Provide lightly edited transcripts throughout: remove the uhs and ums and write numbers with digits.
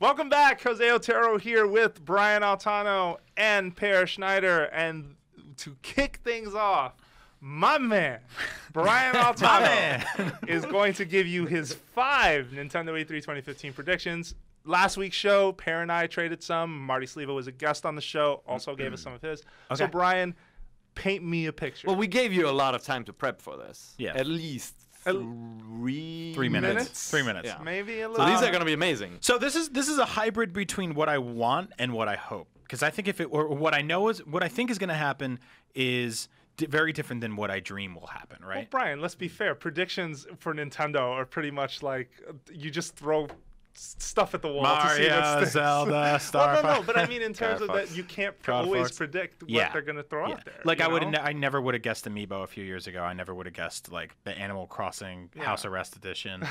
Welcome back. Jose Otero here with Brian Altano and Per Schneider. And to kick things off, my man, Brian Altano, is going to give you his 5 Nintendo E3 2015 predictions. Last week's show, Per and I traded some. Marty Sleva was a guest on the show, also gave us some of his. Okay. So, Brian, paint me a picture. Well, we gave you a lot of time to prep for this. Yeah. At least 3 minutes. 3 minutes. Yeah. Maybe a little. So these are going to be amazing. So this is a hybrid between what I want and what I hope. Because I think what I think is going to happen is very different than what I dream will happen, right? Well, Brian, let's be fair. Predictions for Nintendo are pretty much like you just throw stuff at the wall to see what sticks. Zelda, Star Well, no, Fox. but I mean in terms of that, you can't always predict what they're going to throw out there. Like I never would have guessed Amiibo a few years ago. I never would have guessed like the Animal Crossing House Arrest Edition,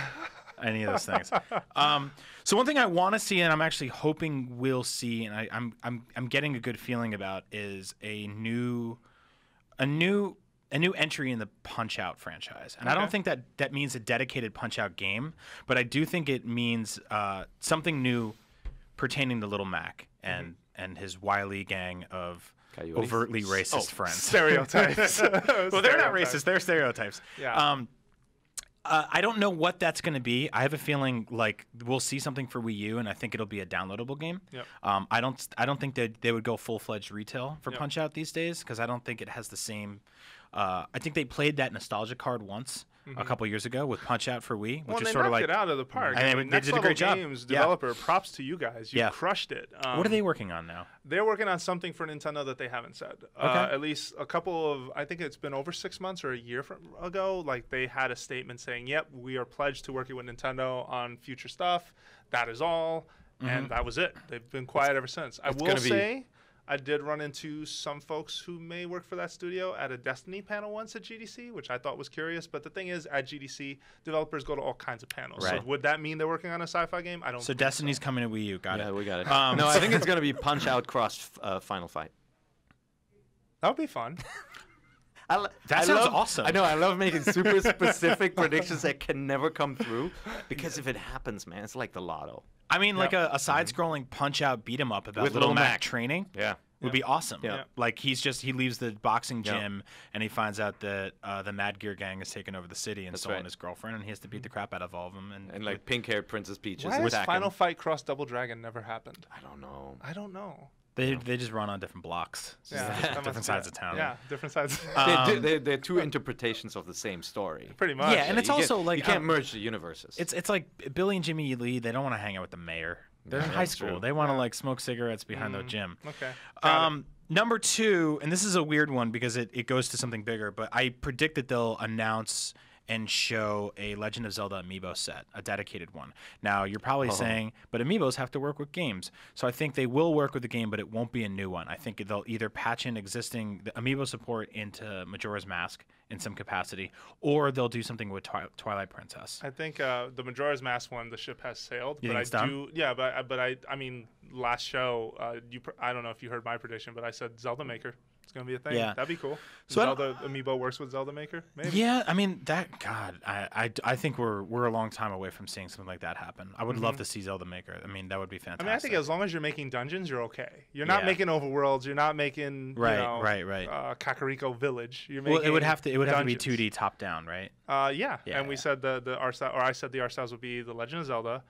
any of those things. So one thing I want to see, and I'm actually hoping we'll see, and I'm getting a good feeling about, is a new entry in the Punch-Out franchise. And I don't think that means a dedicated Punch-Out game, but I do think it means something new pertaining to Little Mac and his wily gang of overtly racist friends. Stereotypes. Well, they're not racist. They're stereotypes. Yeah. I don't know what that's going to be. I have a feeling like we'll see something for Wii U, and I think it'll be a downloadable game. Yep. I don't think that they would go full-fledged retail for Punch-Out these days, because I don't think it has the same. I think they played that nostalgia card once a couple years ago with Punch-Out for Wii, which is sort of like it out of the park. And they did a great job. Games developer, props to you guys. You crushed it. What are they working on now? They're working on something for Nintendo that they haven't said. At least a couple of, I think it's been over 6 months or a year ago. Like they had a statement saying, "Yep, we are pledged to working with Nintendo on future stuff. That is all," and that was it. They've been quiet ever since. I will say, I did run into some folks who may work for that studio at a Destiny panel once at GDC, which I thought was curious. But the thing is, at GDC, developers go to all kinds of panels. Right. So would that mean they're working on a sci-fi game? I don't. So Destiny's coming to Wii U. Got it. Yeah, we got it. No, I think it's going to be Punch-Out cross Final Fight. That would be fun. That sounds awesome. I know. I love making super specific predictions that can never come through, because if it happens, man, it's like the lotto. I mean, like a side-scrolling Punch-Out beat-em up about With Little Little Mac Mac training. Yeah. Would be awesome. Yeah. Like he leaves the boxing gym and he finds out that the Mad Gear gang has taken over the city and stolen his girlfriend, and he has to beat the crap out of all of them. And like pink-haired Princess Peach is Why has attacking. Final Fight Cross Double Dragon never happened? I don't know. I don't know. They just run on different blocks. Different sides of town. Yeah, different sides. They're two interpretations of the same story. Pretty much. Yeah, and it's also like you can't merge the universes. It's like Billy and Jimmy Lee. They don't want to hang out with the mayor. They're in high school. True. They want to like smoke cigarettes behind the gym. Okay. Number 2, and this is a weird one because it goes to something bigger, but I predict that they'll announce and show a Legend of Zelda amiibo set, a dedicated one. Now, you're probably saying, but amiibos have to work with games. So I think they will work with the game, but it won't be a new one. I think they'll either patch in existing amiibo support into Majora's Mask in some capacity, or they'll do something with Twilight Princess. I think the Majora's Mask one, the ship has sailed. You but think it's done? Yeah, but I mean, last show, I don't know if you heard my prediction, but I said Zelda Maker. It's gonna be a thing. Yeah. That'd be cool. So Zelda amiibo works with Zelda Maker. Maybe. Yeah, I mean I think we're a long time away from seeing something like that happen. I would love to see Zelda Maker. I mean, that would be fantastic. I mean, I think as long as you're making dungeons, you're okay. You're not making overworlds. You're not making right. Kakariko Village. You're making Well, it would have to be dungeons. 2D top down, right? Yeah. And we said the art style, or I said the art styles would be The Legend of Zelda,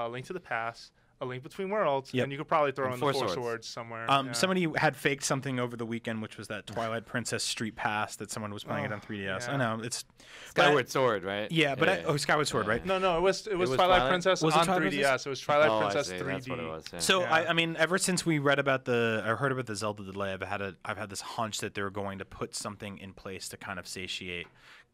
Link to the Past, A Link Between Worlds, and you could probably throw in the Four Swords somewhere. Somebody had faked something over the weekend, which was that Twilight Princess Street Pass that someone was playing it on 3DS. Yeah. I know it's Skyward Sword, right? Yeah, but Skyward Sword, right? No, it was Twilight Princess on 3DS. It was Twilight Princess 3D. That's what it was. Yeah. So I mean, ever since we read about I heard about the Zelda delay, I've had this hunch that they're going to put something in place to kind of satiate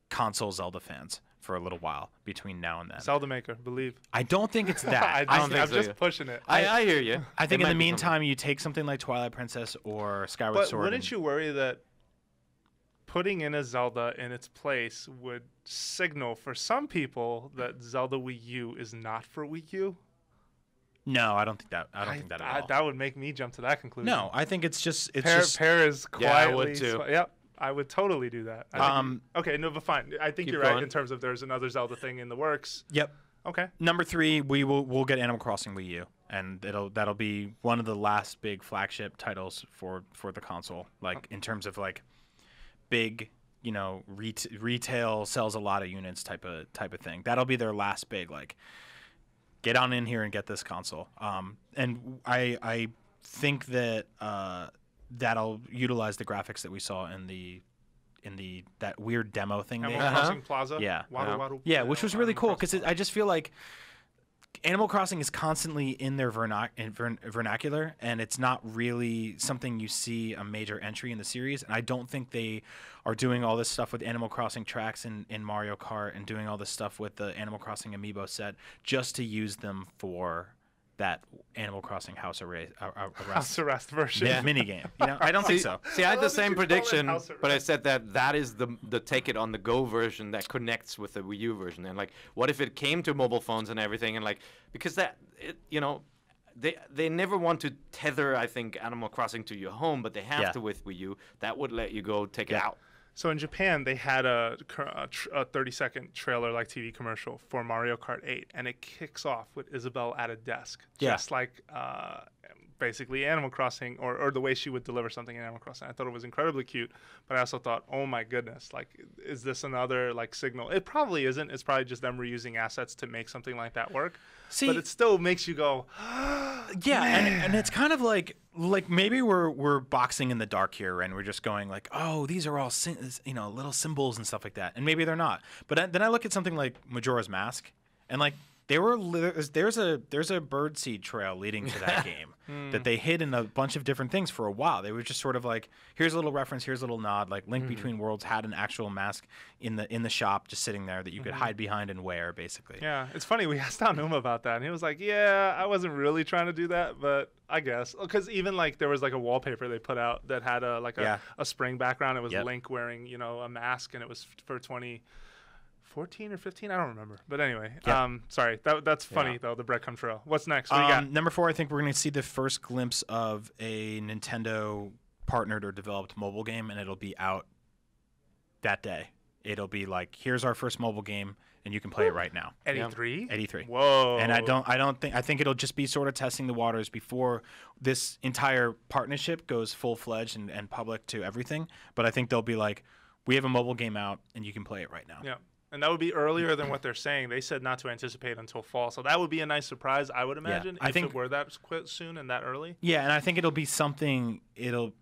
console Zelda fans for a little while between now and then. Zelda Maker, believe. I don't think it's that. I'm just pushing it. I hear you. I think in the meantime, you take something like Twilight Princess or Skyward Sword. But wouldn't you worry that putting in a Zelda in its place would signal for some people that Zelda Wii U is not for Wii U? No, I don't think that. I don't think that at all. That would make me jump to that conclusion. No, I think it's just Per is quietly. Yeah, I would too. Yep. I would totally do that. Okay, no, but fine. I think you're right in terms of there's another Zelda thing in the works. Yep. Okay. Number 3, we'll get Animal Crossing Wii U, and that'll be one of the last big flagship titles for the console. Like in terms of like big, retail sells a lot of units type of thing. That'll be their last big like get on in here and get this console. And I think that that'll utilize the graphics that we saw in that weird demo thing. Animal Crossing Plaza. Yeah. Waddle, Yeah, which was really cool Crossing because I just feel like Animal Crossing is constantly in their vernacular, and it's not really something you see a major entry in the series. And I don't think they are doing all this stuff with Animal Crossing tracks in Mario Kart and doing all this stuff with the Animal Crossing amiibo set just to use them for that Animal Crossing House Arrest version. mini game. I don't think so. See, I had the love that same you call it prediction, House but I Arrest. said that is the take it on the go version that connects with the Wii U version. And like, what if it came to mobile phones and everything? And like, because they never want to tether, I think, Animal Crossing to your home, but they have to with Wii U. That would let you go take it out. So in Japan, they had a 30-second trailer like TV commercial for Mario Kart 8, and it kicks off with Isabelle at a desk, just like basically Animal Crossing, or the way she would deliver something in Animal Crossing. I thought it was incredibly cute, but I also thought, oh my goodness, like, is this another like signal? It probably isn't. It's probably just them reusing assets to make something like that work. See, but it still makes you go, and it's kind of like maybe we're boxing in the dark here, and we're just going like, oh, these are all little symbols and stuff like that, and maybe they're not. But then I look at something like Majora's Mask, and like there's a birdseed trail leading to that game that they hid in a bunch of different things for a while. They were just sort of like, here's a little reference, here's a little nod. Like Link Between Worlds had an actual mask in the shop just sitting there that you could hide behind and wear, basically. Yeah, it's funny. We asked Numa about that, and he was like, yeah, I wasn't really trying to do that, but I guess. Because even like there was like a wallpaper they put out that had a spring background. It was Link wearing, a mask, and it was for 2014 or 15, I don't remember. But anyway, sorry. That's funny, though, the breadcrumb trail. What's next? What do you got? Number 4, I think we're going to see the first glimpse of a Nintendo partnered or developed mobile game, and it'll be out that day. It'll be like, here's our first mobile game, and you can play it right now. At E3? At E3. Whoa. And I think it'll just be sort of testing the waters before this entire partnership goes full-fledged and public to everything. But I think they'll be like, we have a mobile game out, and you can play it right now. Yeah. And that would be earlier than what they're saying. They said not to anticipate until fall. So that would be a nice surprise, I would imagine, if it were that soon and that early. Yeah, and I think it'll be something, it'll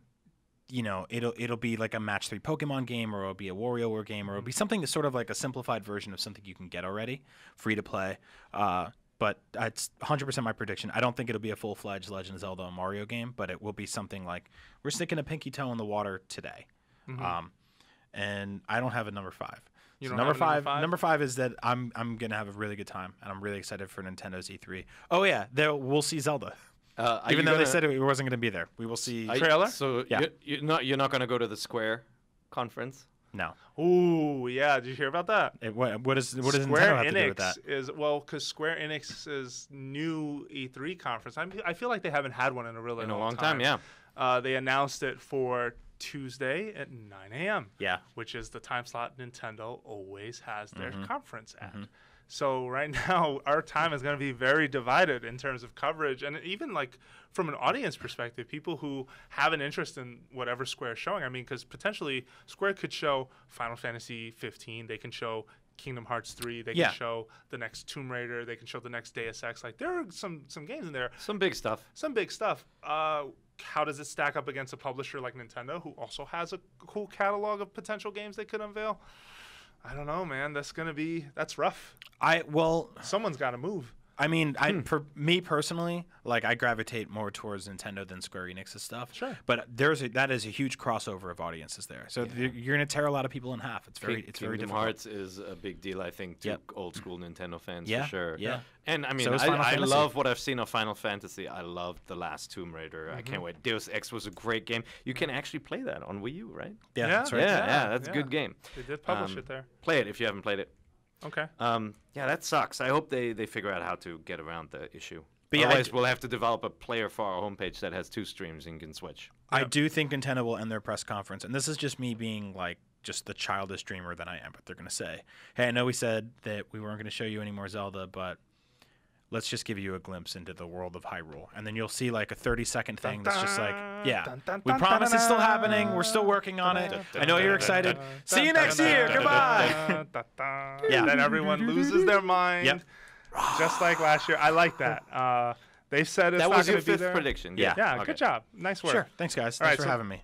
be like a Match 3 Pokemon game, or it'll be a WarioWare game, or it'll be something that's sort of like a simplified version of something you can get already, free to play. But it's 100% my prediction. I don't think it'll be a full-fledged Legend of Zelda or Mario game, but it will be something like, we're sticking a pinky toe in the water today. And I don't have a number 5. So number five is that I'm gonna have a really good time, and I'm really excited for Nintendo's E3. Oh yeah, we'll see Zelda. Even though they said it wasn't gonna be there, we will see trailer. So you're not gonna go to the Square conference? No. Ooh, yeah. Did you hear about that? What does Nintendo Square have to do with Enix that? Because Square Enix's new E3 conference. I feel like they haven't had one in a really long time. Yeah. They announced it for Tuesday at 9 a.m. Yeah. Which is the time slot Nintendo always has their conference at. So right now, our time is going to be very divided in terms of coverage, and even like from an audience perspective, people who have an interest in whatever Square is showing. I mean, because potentially Square could show Final Fantasy 15, they can show Kingdom Hearts 3, they can show the next Tomb Raider, they can show the next Deus Ex. Like there are some games in there. Some big stuff. How does it stack up against a publisher like Nintendo, who also has a cool catalog of potential games they could unveil? I don't know, man. That's rough. Someone's got to move. I mean, for me personally, like I gravitate more towards Nintendo than Square Enix's stuff. Sure. But that is a huge crossover of audiences there. So you're going to tear a lot of people in half. It's very difficult. Kingdom Hearts is a big deal, I think, to old school Nintendo fans for sure. Yeah. And I mean, So I love what I've seen of Final Fantasy. I loved the last Tomb Raider. I can't wait. Deus Ex was a great game. You can actually play that on Wii U, right? Yeah, that's right. Yeah, that's a good game. They did publish it there. Play it if you haven't played it. Okay. Yeah, that sucks. I hope they figure out how to get around the issue. But otherwise, we'll have to develop a player for our homepage that has 2 streams and can switch. I do think Nintendo will end their press conference, and this is just me being like just the childish dreamer that I am, but they're going to say, hey, I know we said that we weren't going to show you any more Zelda, but let's just give you a glimpse into the world of Hyrule. And then you'll see like a 30-second thing that's just like, yeah, we promise it's still happening. We're still working on it. I know you're excited. See you next year. Goodbye. Yeah. And then everyone loses their mind. Yep. Just like last year. I like that. They said it's That not was your going to be fifth there. prediction. Yeah. Yeah, Okay. good job. Nice work. Sure. Thanks, guys. All right, Thanks for so having me.